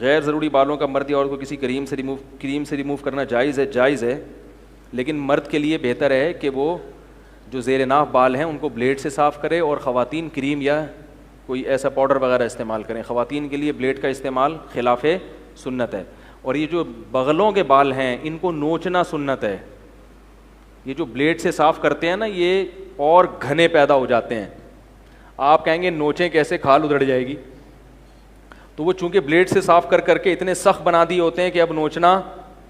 غیر ضروری بالوں کا مرد یا عورت کو کسی کریم سے ریموو کرنا جائز ہے، لیکن مرد کے لیے بہتر ہے کہ وہ جو زیر ناف بال ہیں ان کو بلیڈ سے صاف کرے، اور خواتین کریم یا کوئی ایسا پاؤڈر وغیرہ استعمال کریں. خواتین کے لیے بلیڈ کا استعمال خلاف سنت ہے. اور یہ جو بغلوں کے بال ہیں ان کو نوچنا سنت ہے. یہ جو بلیڈ سے صاف کرتے ہیں نا یہ اور گھنے پیدا ہو جاتے ہیں. آپ کہیں گے نوچیں کیسے، کھال ادھڑ جائے گی. تو وہ چونکہ بلیڈ سے صاف کر کے اتنے سخت بنا دیے ہوتے ہیں کہ اب نوچنا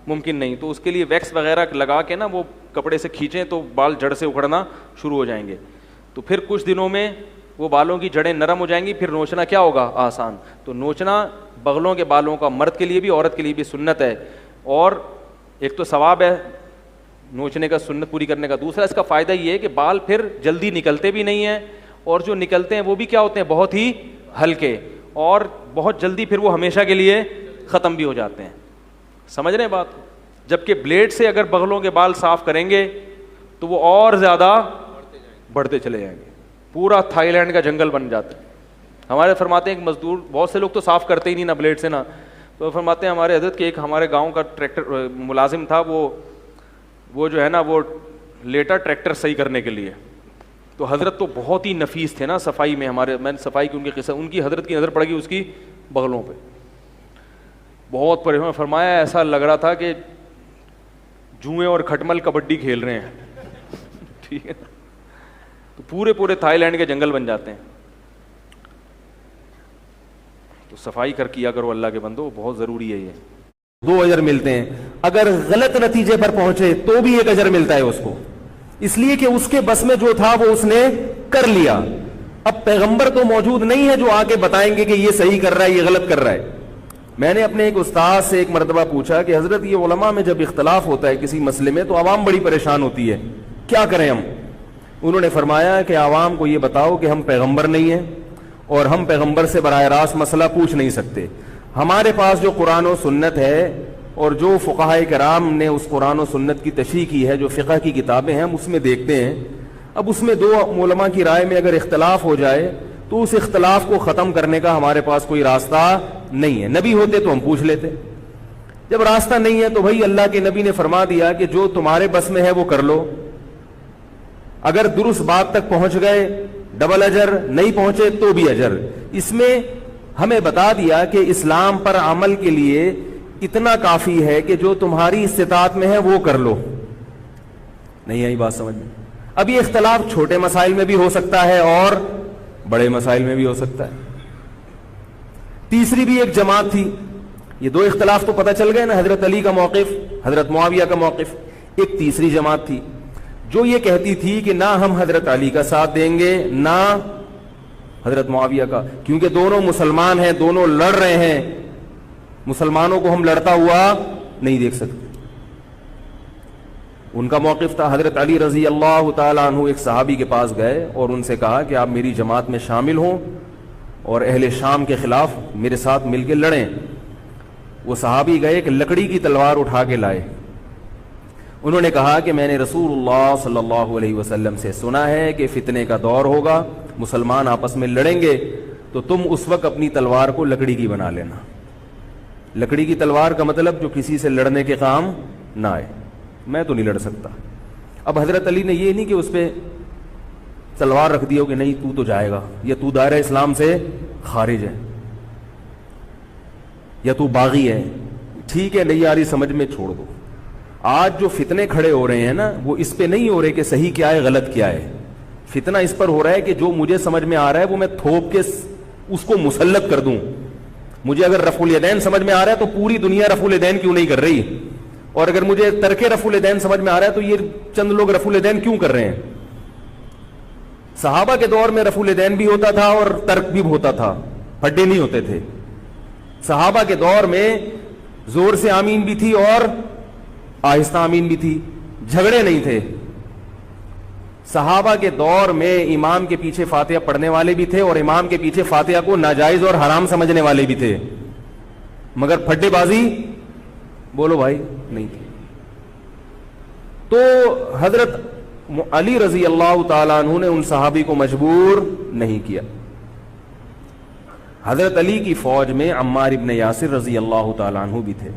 ممکن نہیں. تو اس کے لیے ویکس وغیرہ لگا کے نا وہ کپڑے سے کھینچیں تو بال جڑ سے اکھڑنا شروع ہو جائیں گے. تو پھر کچھ دنوں میں وہ بالوں کی جڑیں نرم ہو جائیں گی، پھر نوچنا کیا ہوگا، آسان. تو نوچنا بغلوں کے بالوں کا مرد کے لیے بھی عورت کے لیے بھی سنت ہے. اور ایک تو ثواب ہے نوچنے کا، سنت پوری کرنے کا. دوسرا اس کا فائدہ یہ ہے کہ بال پھر جلدی نکلتے بھی نہیں ہیں، اور جو نکلتے ہیں وہ بھی کیا ہوتے ہیں، بہت ہی ہلکے، اور بہت جلدی پھر وہ ہمیشہ کے لیے ختم بھی ہو جاتے ہیں. سمجھ رہے ہیں بات کو؟ جبکہ بلیڈ سے اگر بغلوں کے بال صاف کریں گے تو وہ اور زیادہ بڑھتے چلے جائیں گے، پورا تھائی لینڈ کا جنگل بن جاتا ہے. ہمارے فرماتے ہیں ایک مزدور، بہت سے لوگ تو صاف کرتے ہی نہیں نہ بلیڈ سے نہ، تو فرماتے ہیں ہمارے حضرت کے ایک ہمارے گاؤں کا ٹریکٹر ملازم تھا، وہ جو ہے نا وہ لیٹا ٹریکٹر صحیح کرنے کے لیے. تو حضرت تو بہت ہی نفیس تھے نا صفائی میں، میں نے صفائی کی ان کے قصہ، ان کی حضرت کی نظر پڑ گئی اس کی بغلوں پہ، بہت پریشان. فرمایا ایسا لگ رہا تھا کہ جوئیں اور کھٹمل کبڈی کھیل رہے ہیں. ٹھیک ہے، تو پورے تھائی لینڈ کے جنگل بن جاتے ہیں. تو صفائی کیا کرو اللہ کے بندو، بہت ضروری ہے. یہ 2 اجر ملتے ہیں. اگر غلط نتیجے پر پہنچے تو بھی 1 اجر ملتا ہے اس کو، اس لیے کہ اس کے بس میں جو تھا وہ اس نے کر لیا. اب پیغمبر تو موجود نہیں ہے جو آ کے بتائیں گے کہ یہ صحیح کر رہا ہے، یہ غلط کر رہا ہے. میں نے اپنے ایک استاد سے ایک مرتبہ پوچھا کہ حضرت یہ علماء میں جب اختلاف ہوتا ہے کسی مسئلے میں تو عوام بڑی پریشان ہوتی ہے، کیا کریں ہم؟ انہوں نے فرمایا کہ عوام کو یہ بتاؤ کہ ہم پیغمبر نہیں ہیں اور ہم پیغمبر سے براہ راست مسئلہ پوچھ نہیں سکتے. ہمارے پاس جو قرآن و سنت ہے اور جو فقہائے کرام نے اس قرآن و سنت کی تشریح کی ہے، جو فقہ کی کتابیں ہیں ہم اس میں دیکھتے ہیں. اب اس میں 2 علماء کی رائے میں اگر اختلاف ہو جائے تو اس اختلاف کو ختم کرنے کا ہمارے پاس کوئی راستہ نہیں ہے. نبی ہوتے تو ہم پوچھ لیتے، جب راستہ نہیں ہے تو بھائی اللہ کے نبی نے فرما دیا کہ جو تمہارے بس میں ہے وہ کر لو. اگر درست بات تک پہنچ گئے ڈبل اجر، نہیں پہنچے تو بھی اجر. اس میں ہمیں بتا دیا کہ اسلام پر عمل کے لیے اتنا کافی ہے کہ جو تمہاری استطاعت میں ہے وہ کر لو. نہیں آئی بات سمجھ میں؟ اب یہ اختلاف چھوٹے مسائل میں بھی ہو سکتا ہے اور بڑے مسائل میں بھی ہو سکتا ہے. تیسری بھی ایک جماعت تھی. یہ 2 اختلاف تو پتہ چل گئے نا، حضرت علی کا موقف، حضرت معاویہ کا موقف. ایک تیسری جماعت تھی جو یہ کہتی تھی کہ نہ ہم حضرت علی کا ساتھ دیں گے نہ حضرت معاویہ کا، کیونکہ دونوں مسلمان ہیں، دونوں لڑ رہے ہیں، مسلمانوں کو ہم لڑتا ہوا نہیں دیکھ سکتے. ان کا موقف تھا حضرت علی رضی اللہ تعالیٰ عنہ ایک صحابی کے پاس گئے اور ان سے کہا کہ آپ میری جماعت میں شامل ہوں اور اہل شام کے خلاف میرے ساتھ مل کے لڑیں. وہ صحابی گئے ایک لکڑی کی تلوار اٹھا کے لائے. انہوں نے کہا کہ میں نے رسول اللہ صلی اللہ علیہ وسلم سے سنا ہے کہ فتنے کا دور ہوگا، مسلمان آپس میں لڑیں گے، تو تم اس وقت اپنی تلوار کو لکڑی کی بنا لینا. لکڑی کی تلوار کا مطلب جو کسی سے لڑنے کے کام نہ آئے. میں تو نہیں لڑ سکتا. اب حضرت علی نے یہ نہیں کہ اس پہ تلوار رکھ دی ہو کہ نہیں تو جائے گا، یا تو دائرہ اسلام سے خارج ہے، یا تو باغی ہے. ٹھیک ہے نہیں آ رہی سمجھ میں، چھوڑ دو. آج جو فتنے کھڑے ہو رہے ہیں نا وہ اس پہ نہیں ہو رہے کہ صحیح کیا ہے غلط کیا ہے. فتنہ اس پر ہو رہا ہے کہ جو مجھے سمجھ میں آ رہا ہے وہ میں تھوپ کے اس کو مسلط کر دوں. مجھے اگر رفع الیدین سمجھ میں آ رہا ہے تو پوری دنیا رفع الیدین کیوں نہیں کر رہی، اور اگر مجھے ترک رفع الیدین سمجھ میں آ رہا ہے تو یہ چند لوگ رفع الیدین کیوں کر رہے ہیں. صحابہ کے دور میں رفع الیدین بھی ہوتا تھا اور ترک بھی ہوتا تھا، پھڈے نہیں ہوتے تھے. صحابہ کے دور میں زور سے آمین بھی تھی اور آہستہ آمین بھی تھی، جھگڑے نہیں تھے. صحابہ کے دور میں امام کے پیچھے فاتحہ پڑھنے والے بھی تھے اور امام کے پیچھے فاتحہ کو ناجائز اور حرام سمجھنے والے بھی تھے، مگر پھڈے بازی بولو بھائی نہیں تھی. تو حضرت علی رضی اللہ تعالیٰ عنہ نے ان صحابی کو مجبور نہیں کیا. حضرت علی کی فوج میں عمار ابن یاسر رضی اللہ تعالیٰ عنہ بھی تھے.